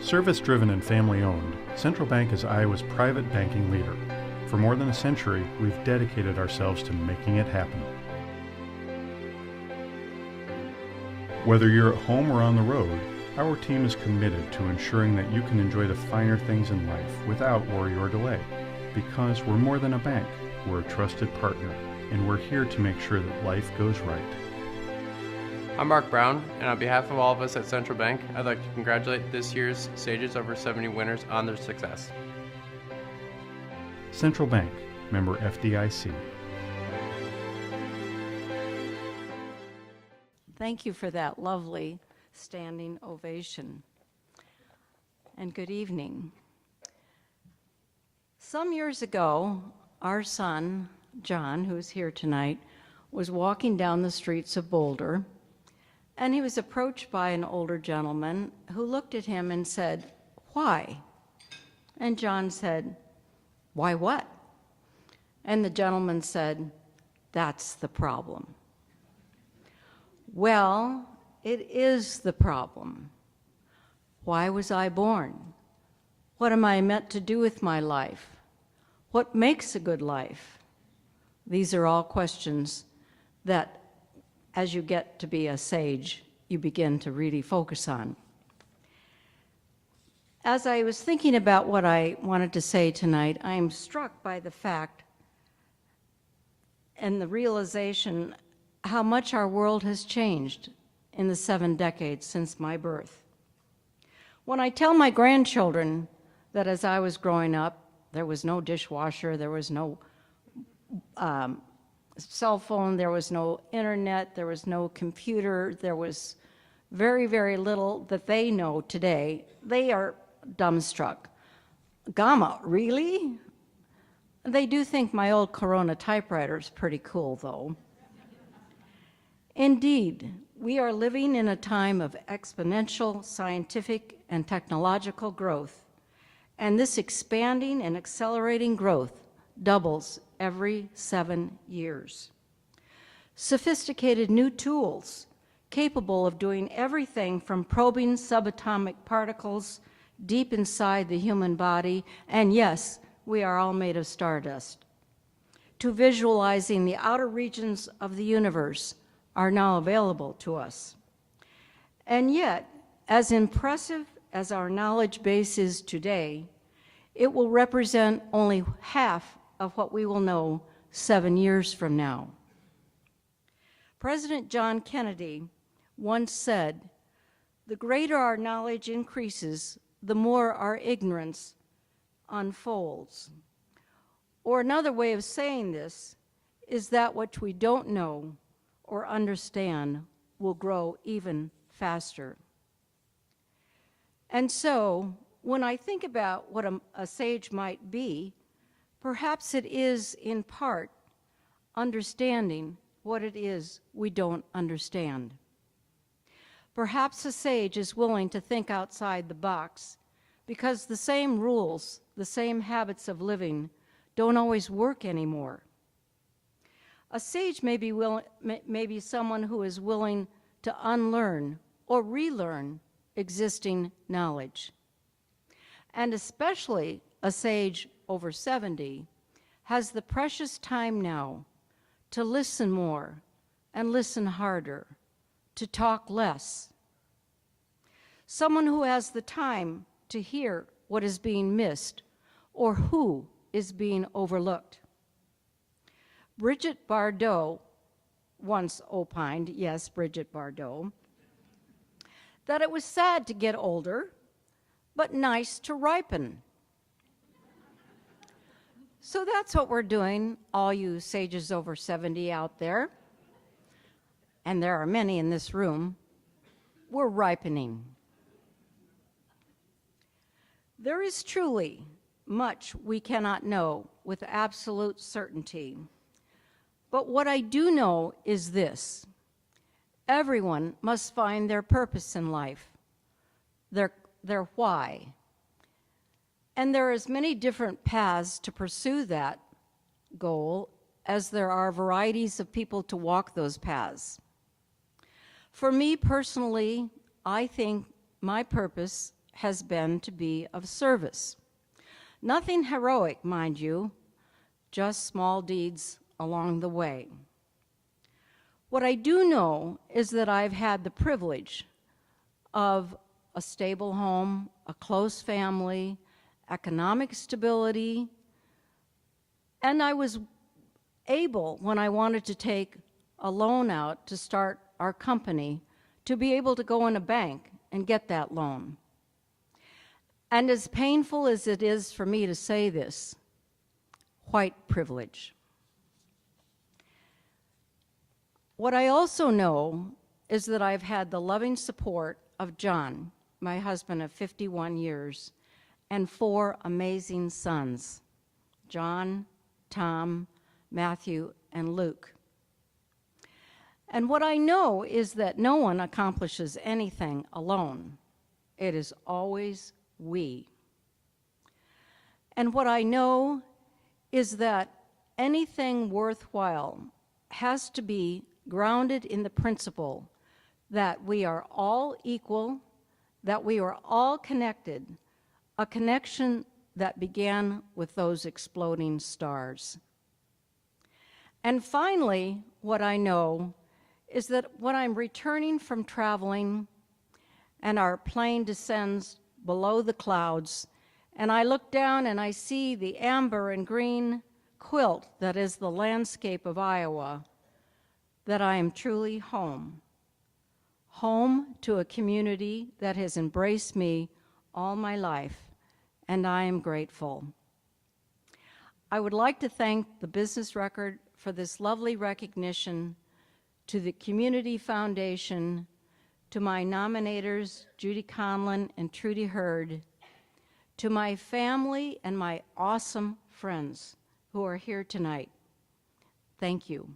Service-driven and family-owned, Central Bank is Iowa's private banking leader. For more than a century, we've dedicated ourselves to making it happen. Whether you're at home or on the road, our team is committed to ensuring that you can enjoy the finer things in life without worry or delay. Because we're more than a bank, we're a trusted partner, and we're here to make sure that life goes right. I'm Mark Brown, and on behalf of all of us at Central Bank, I'd like to congratulate this year's Sages Over 70 winners on their success. Central Bank, member FDIC. Thank you for that lovely standing ovation. And good evening. Some years ago, our son, John, who's here tonight, was walking down the streets of Boulder, and he was approached by an older gentleman who looked at him and said, "Why?" And John said, "Why what?" And the gentleman said, "That's the problem." Well, it is the problem. Why was I born? What am I meant to do with my life? What makes a good life? These are all questions that, as you get to be a sage, you begin to really focus on. As I was thinking about what I wanted to say tonight, I am struck by the fact and the realization how much our world has changed in the 7 decades since my birth. When I tell my grandchildren that as I was growing up, there was no dishwasher, there was no cell phone, there was no internet, there was no computer, there was very, very little that they know today, they are dumbstruck. Gamma, really? They do think my old Corona typewriter is pretty cool, though. Indeed, we are living in a time of exponential scientific and technological growth, and this expanding and accelerating growth doubles every 7 years. Sophisticated new tools capable of doing everything from probing subatomic particles deep inside the human body, and yes, we are all made of stardust, to visualizing the outer regions of the universe are now available to us. And yet, as impressive as our knowledge base is today, it will represent only half of what we will know 7 years from now. President John Kennedy once said, "The greater our knowledge increases, the more our ignorance unfolds." Or another way of saying this is that what we don't know or understand will grow even faster. And so, when I think about what a sage might be, perhaps it is, in part, understanding what it is we don't understand. Perhaps a sage is willing to think outside the box because the same rules, the same habits of living don't always work anymore. A sage may be someone who is willing to unlearn or relearn existing knowledge. And especially a sage over 70 has the precious time now to listen more and listen harder, to talk less. Someone who has the time to hear what is being missed or who is being overlooked. Bridget Bardot once opined, yes, Bridget Bardot, that it was sad to get older, but nice to ripen. So that's what we're doing, all you sages over 70 out there, and there are many in this room. We're ripening. There is truly much we cannot know with absolute certainty. But what I do know is this: everyone must find their purpose in life, their why. And there are as many different paths to pursue that goal as there are varieties of people to walk those paths. For me personally, I think my purpose has been to be of service. Nothing heroic, mind you, just small deeds along the way. What I do know is that I've had the privilege of a stable home, a close family, economic stability, and I was able, when I wanted to take a loan out to start our company, to be able to go in a bank and get that loan. And as painful as it is for me to say this, white privilege. What I also know is that I've had the loving support of John, my husband of 51 years, and 4 amazing sons, John, Tom, Matthew, and Luke. And what I know is that no one accomplishes anything alone. It is always we. And what I know is that anything worthwhile has to be grounded in the principle that we are all equal, that we are all connected, a connection that began with those exploding stars. And finally, what I know is that when I'm returning from traveling and our plane descends below the clouds, and I look down and I see the amber and green quilt that is the landscape of Iowa, that I am truly home. Home to a community that has embraced me all my life, and I am grateful. I would like to thank the Business Record for this lovely recognition, to the Community Foundation, to my nominators, Judy Conlon and Trudy Hurd, to my family and my awesome friends who are here tonight. Thank you.